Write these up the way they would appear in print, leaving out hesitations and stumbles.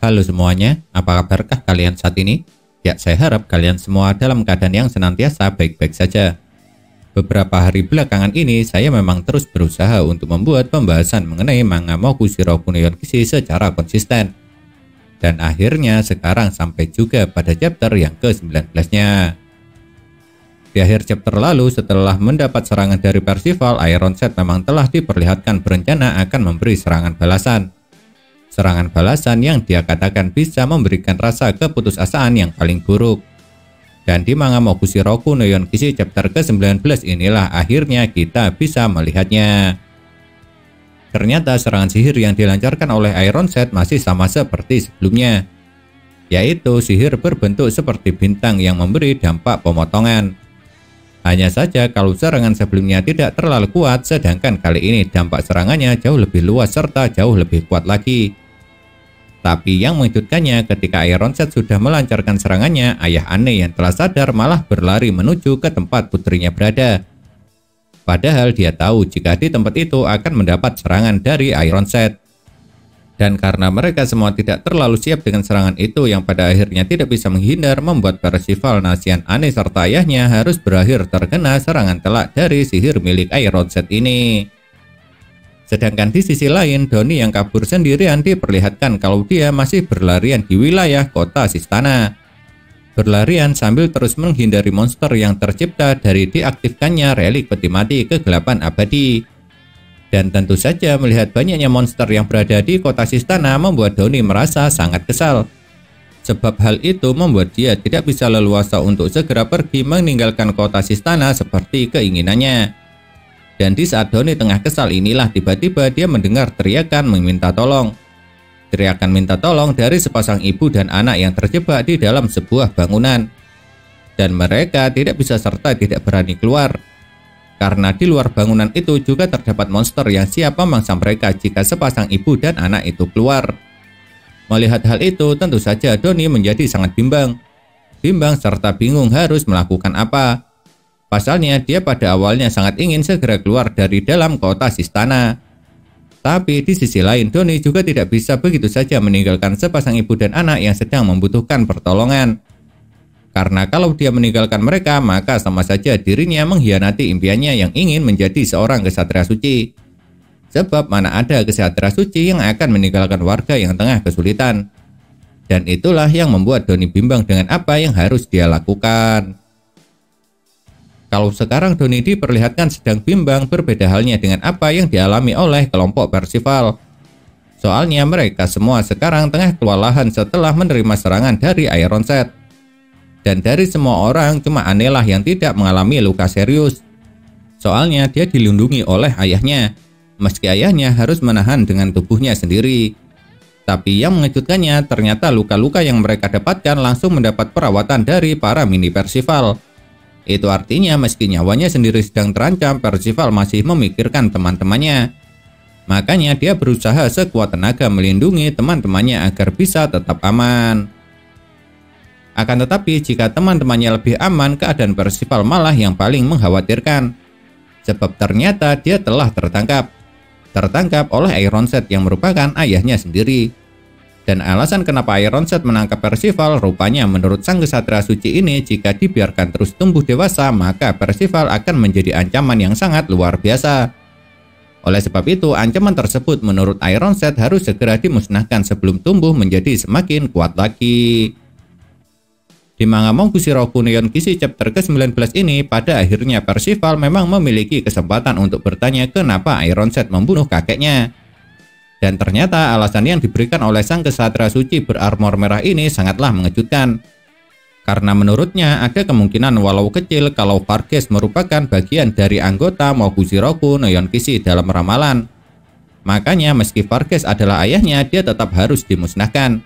Halo semuanya, apa kabarkah kalian saat ini? Ya, saya harap kalian semua dalam keadaan yang senantiasa baik-baik saja. Beberapa hari belakangan ini, saya memang terus berusaha untuk membuat pembahasan mengenai manga Mokushiro Kuneon Kishi secara konsisten. Dan akhirnya sekarang sampai juga pada chapter yang ke-19-nya. Di akhir chapter lalu, setelah mendapat serangan dari Percival, Ironset memang telah diperlihatkan berencana akan memberi serangan balasan. Serangan balasan yang dia katakan bisa memberikan rasa keputusasaan yang paling buruk. Dan di manga Mokushiro Kuneon Kishi chapter ke-19 inilah akhirnya kita bisa melihatnya. Ternyata serangan sihir yang dilancarkan oleh Ironset masih sama seperti sebelumnya, yaitu sihir berbentuk seperti bintang yang memberi dampak pemotongan. Hanya saja kalau serangan sebelumnya tidak terlalu kuat, sedangkan kali ini dampak serangannya jauh lebih luas serta jauh lebih kuat lagi. Tapi yang mengejutkannya, ketika Ironset sudah melancarkan serangannya, ayah Anne yang telah sadar malah berlari menuju ke tempat putrinya berada. Padahal dia tahu jika di tempat itu akan mendapat serangan dari Ironset. Dan karena mereka semua tidak terlalu siap dengan serangan itu yang pada akhirnya tidak bisa menghindar, membuat Percival, Nasian, Anne serta ayahnya harus berakhir terkena serangan telak dari sihir milik Ironset ini. Sedangkan di sisi lain, Doni yang kabur sendirian diperlihatkan kalau dia masih berlarian di wilayah kota Sistana. Berlarian sambil terus menghindari monster yang tercipta dari diaktifkannya relik peti mati kegelapan abadi. Dan tentu saja melihat banyaknya monster yang berada di kota Sistana membuat Doni merasa sangat kesal. Sebab hal itu membuat dia tidak bisa leluasa untuk segera pergi meninggalkan kota Sistana seperti keinginannya. Dan di saat Doni tengah kesal inilah tiba-tiba dia mendengar teriakan meminta tolong. Teriakan minta tolong dari sepasang ibu dan anak yang terjebak di dalam sebuah bangunan. Dan mereka tidak bisa serta tidak berani keluar. Karena di luar bangunan itu juga terdapat monster yang siap memangsa mereka jika sepasang ibu dan anak itu keluar. Melihat hal itu tentu saja Doni menjadi sangat bimbang. Bimbang serta bingung harus melakukan apa. Pasalnya dia pada awalnya sangat ingin segera keluar dari dalam kota Sistana. Tapi di sisi lain Doni juga tidak bisa begitu saja meninggalkan sepasang ibu dan anak yang sedang membutuhkan pertolongan. Karena kalau dia meninggalkan mereka maka sama saja dirinya mengkhianati impiannya yang ingin menjadi seorang kesatria suci. Sebab mana ada kesatria suci yang akan meninggalkan warga yang tengah kesulitan. Dan itulah yang membuat Doni bimbang dengan apa yang harus dia lakukan. Kalau sekarang Doni diperlihatkan sedang bimbang, berbeda halnya dengan apa yang dialami oleh kelompok Percival. Soalnya mereka semua sekarang tengah kewalahan setelah menerima serangan dari Ironset. Dan dari semua orang cuma Anne lah yang tidak mengalami luka serius. Soalnya dia dilindungi oleh ayahnya, meski ayahnya harus menahan dengan tubuhnya sendiri. Tapi yang mengejutkannya ternyata luka-luka yang mereka dapatkan langsung mendapat perawatan dari para mini Percival. Itu artinya meski nyawanya sendiri sedang terancam, Percival masih memikirkan teman-temannya. Makanya dia berusaha sekuat tenaga melindungi teman-temannya agar bisa tetap aman. Akan tetapi jika teman-temannya lebih aman, keadaan Percival malah yang paling mengkhawatirkan. Sebab ternyata dia telah tertangkap. Tertangkap oleh Ironset yang merupakan ayahnya sendiri. Dan alasan kenapa Ironset menangkap Percival rupanya menurut sang kesatria suci ini jika dibiarkan terus tumbuh dewasa maka Percival akan menjadi ancaman yang sangat luar biasa. Oleh sebab itu ancaman tersebut menurut Ironset harus segera dimusnahkan sebelum tumbuh menjadi semakin kuat lagi. Di manga Mokushiro Kuneon Kishi chapter ke-19 ini pada akhirnya Percival memang memiliki kesempatan untuk bertanya kenapa Ironset membunuh kakeknya. Dan ternyata alasan yang diberikan oleh sang kesatria suci berarmor merah ini sangatlah mengejutkan. Karena menurutnya ada kemungkinan walau kecil kalau Varghese merupakan bagian dari anggota Mokushiro Kuneon Kishi dalam ramalan. Makanya meski Varghese adalah ayahnya, dia tetap harus dimusnahkan.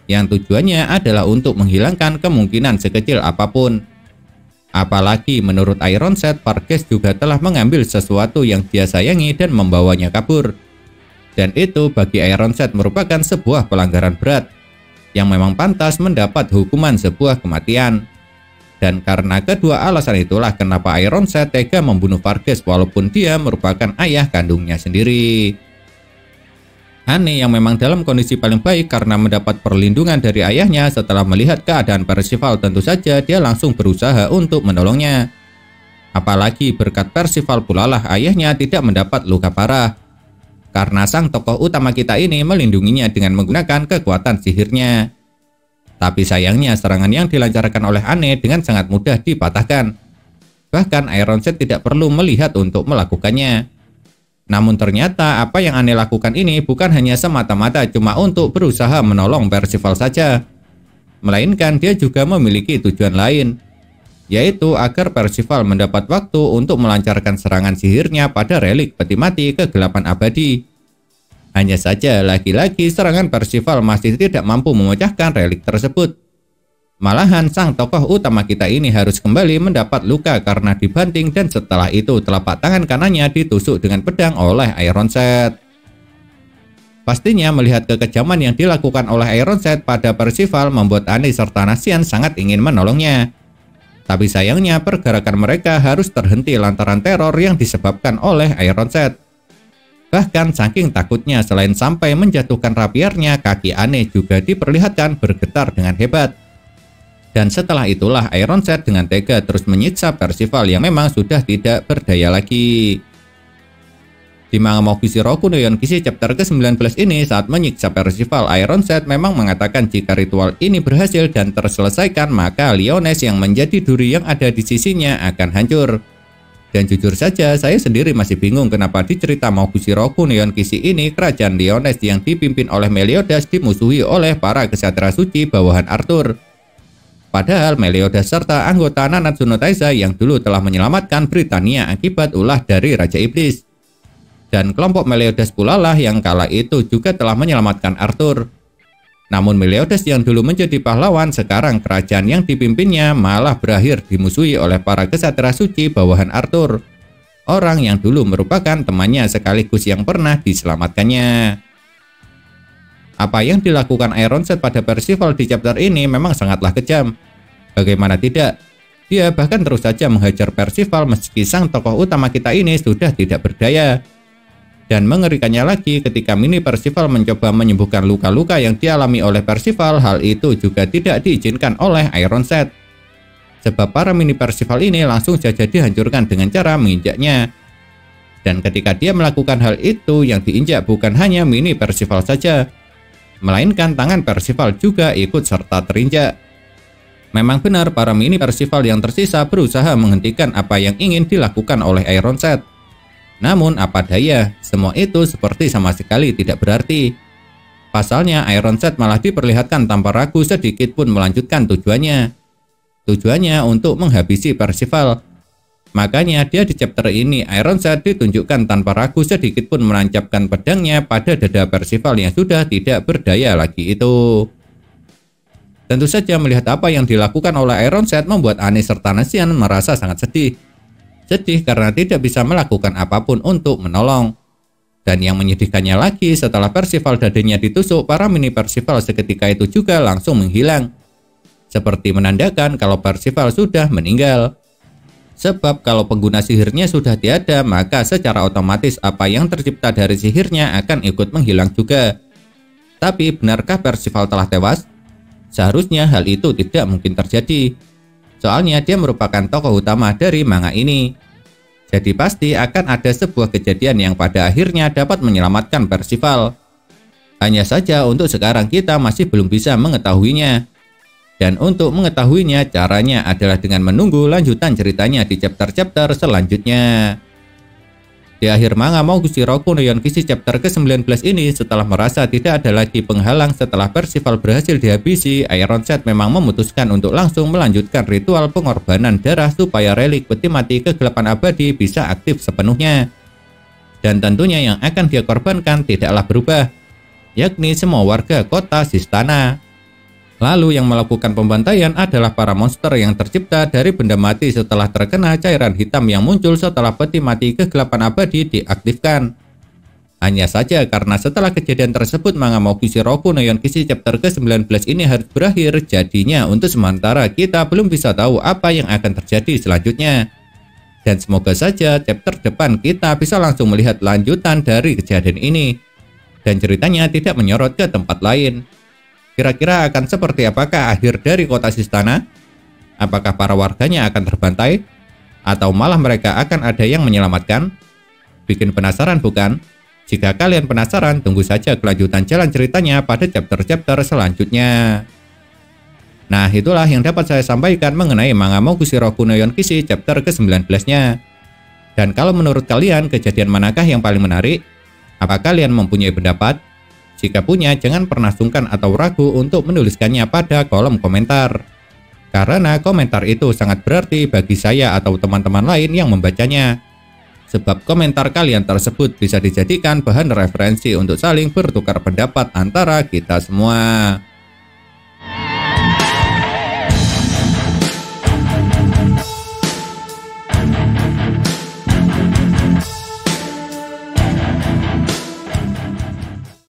Yang tujuannya adalah untuk menghilangkan kemungkinan sekecil apapun. Apalagi menurut Ironset, Varghese juga telah mengambil sesuatu yang dia sayangi dan membawanya kabur. Dan itu bagi Ironset merupakan sebuah pelanggaran berat yang memang pantas mendapat hukuman sebuah kematian. Dan karena kedua alasan itulah kenapa Ironset tega membunuh Varghese walaupun dia merupakan ayah kandungnya sendiri. Anne yang memang dalam kondisi paling baik karena mendapat perlindungan dari ayahnya setelah melihat keadaan Percival, tentu saja dia langsung berusaha untuk menolongnya. Apalagi berkat Percival pula lah ayahnya tidak mendapat luka parah. Karena sang tokoh utama kita ini melindunginya dengan menggunakan kekuatan sihirnya. Tapi sayangnya serangan yang dilancarkan oleh Anne dengan sangat mudah dipatahkan. Bahkan Ironsight tidak perlu melihat untuk melakukannya. Namun ternyata apa yang Anne lakukan ini bukan hanya semata-mata cuma untuk berusaha menolong Percival saja. Melainkan dia juga memiliki tujuan lain, yaitu agar Percival mendapat waktu untuk melancarkan serangan sihirnya pada relik peti mati kegelapan abadi. Hanya saja lagi-lagi serangan Percival masih tidak mampu memecahkan relik tersebut. Malahan sang tokoh utama kita ini harus kembali mendapat luka karena dibanting dan setelah itu telapak tangan kanannya ditusuk dengan pedang oleh Ironsight. Pastinya melihat kekejaman yang dilakukan oleh Ironsight pada Percival membuat Anne serta Nasian sangat ingin menolongnya. Tapi sayangnya pergerakan mereka harus terhenti lantaran teror yang disebabkan oleh Ironsight. Bahkan saking takutnya selain sampai menjatuhkan rapiarnya, kaki Anne juga diperlihatkan bergetar dengan hebat. Dan setelah itulah Ironsight dengan tega terus menyiksa Percival yang memang sudah tidak berdaya lagi. Di manga Mokushi Roku no Yonkishi chapter ke-19 ini, saat menyiksa Percival, Ironsight memang mengatakan jika ritual ini berhasil dan terselesaikan, maka Lioness yang menjadi duri yang ada di sisinya akan hancur. Dan jujur saja, saya sendiri masih bingung kenapa di cerita Mokushi Roku no Yonkishi ini, kerajaan Lioness yang dipimpin oleh Meliodas dimusuhi oleh para kesatria suci bawahan Arthur. Padahal Meliodas serta anggota Nanatsu no Taizai yang dulu telah menyelamatkan Britania akibat ulah dari Raja Iblis. Dan kelompok Meliodas pula lah yang kala itu juga telah menyelamatkan Arthur. Namun Meliodas yang dulu menjadi pahlawan, sekarang kerajaan yang dipimpinnya malah berakhir dimusuhi oleh para kesatria suci bawahan Arthur. Orang yang dulu merupakan temannya sekaligus yang pernah diselamatkannya. Apa yang dilakukan Ironsight pada Percival di chapter ini memang sangatlah kejam. Bagaimana tidak? Dia bahkan terus saja menghajar Percival meski sang tokoh utama kita ini sudah tidak berdaya. Dan mengerikannya lagi, ketika mini Percival mencoba menyembuhkan luka-luka yang dialami oleh Percival, hal itu juga tidak diizinkan oleh Ironsight. Sebab para mini Percival ini langsung saja dihancurkan dengan cara menginjaknya. Dan ketika dia melakukan hal itu, yang diinjak bukan hanya mini Percival saja, melainkan tangan Percival juga ikut serta terinjak. Memang benar para mini Percival yang tersisa berusaha menghentikan apa yang ingin dilakukan oleh Ironsight. Namun apa daya, semua itu seperti sama sekali tidak berarti. Pasalnya Ironsight malah diperlihatkan tanpa ragu sedikit pun melanjutkan tujuannya. Tujuannya untuk menghabisi Percival. Makanya dia di chapter ini Ironsight ditunjukkan tanpa ragu sedikit pun menancapkan pedangnya pada dada Percival yang sudah tidak berdaya lagi itu. Tentu saja melihat apa yang dilakukan oleh Ironsight membuat Anne serta Nasian merasa sangat sedih. Sedih karena tidak bisa melakukan apapun untuk menolong. Dan yang menyedihkannya lagi, setelah Percival dadanya ditusuk, para mini Percival seketika itu juga langsung menghilang. Seperti menandakan kalau Percival sudah meninggal. Sebab kalau pengguna sihirnya sudah tiada, maka secara otomatis apa yang tercipta dari sihirnya akan ikut menghilang juga. Tapi benarkah Percival telah tewas? Seharusnya hal itu tidak mungkin terjadi. Soalnya dia merupakan tokoh utama dari manga ini. Jadi pasti akan ada sebuah kejadian yang pada akhirnya dapat menyelamatkan Percival. Hanya saja untuk sekarang kita masih belum bisa mengetahuinya. Dan untuk mengetahuinya caranya adalah dengan menunggu lanjutan ceritanya di chapter-chapter selanjutnya. Di akhir manga Mokushi Roku no Yonkishi chapter ke-19 ini, setelah merasa tidak ada lagi penghalang setelah Percival berhasil dihabisi, Ironsight memang memutuskan untuk langsung melanjutkan ritual pengorbanan darah supaya relik peti mati kegelapan abadi bisa aktif sepenuhnya. Dan tentunya yang akan dia korbankan tidaklah berubah, yakni semua warga kota Sistana. Lalu yang melakukan pembantaian adalah para monster yang tercipta dari benda mati setelah terkena cairan hitam yang muncul setelah peti mati kegelapan abadi diaktifkan. Hanya saja karena setelah kejadian tersebut manga Mokushi Roku no Yonkishi chapter ke-19 ini harus berakhir, jadinya untuk sementara kita belum bisa tahu apa yang akan terjadi selanjutnya. Dan semoga saja chapter depan kita bisa langsung melihat lanjutan dari kejadian ini. dan ceritanya tidak menyorot ke tempat lain. Kira-kira akan seperti apakah akhir dari kota Sistana? Apakah para warganya akan terbantai? Atau malah mereka akan ada yang menyelamatkan? Bikin penasaran bukan? Jika kalian penasaran, tunggu saja kelanjutan jalan ceritanya pada chapter-chapter selanjutnya. Nah, itulah yang dapat saya sampaikan mengenai manga Mokushiro Kuno Yonkishi chapter ke-19-nya. Dan kalau menurut kalian, kejadian manakah yang paling menarik? Apa kalian mempunyai pendapat? Jika punya, jangan pernah sungkan atau ragu untuk menuliskannya pada kolom komentar. Karena komentar itu sangat berarti bagi saya atau teman-teman lain yang membacanya. Sebab komentar kalian tersebut bisa dijadikan bahan referensi untuk saling bertukar pendapat antara kita semua.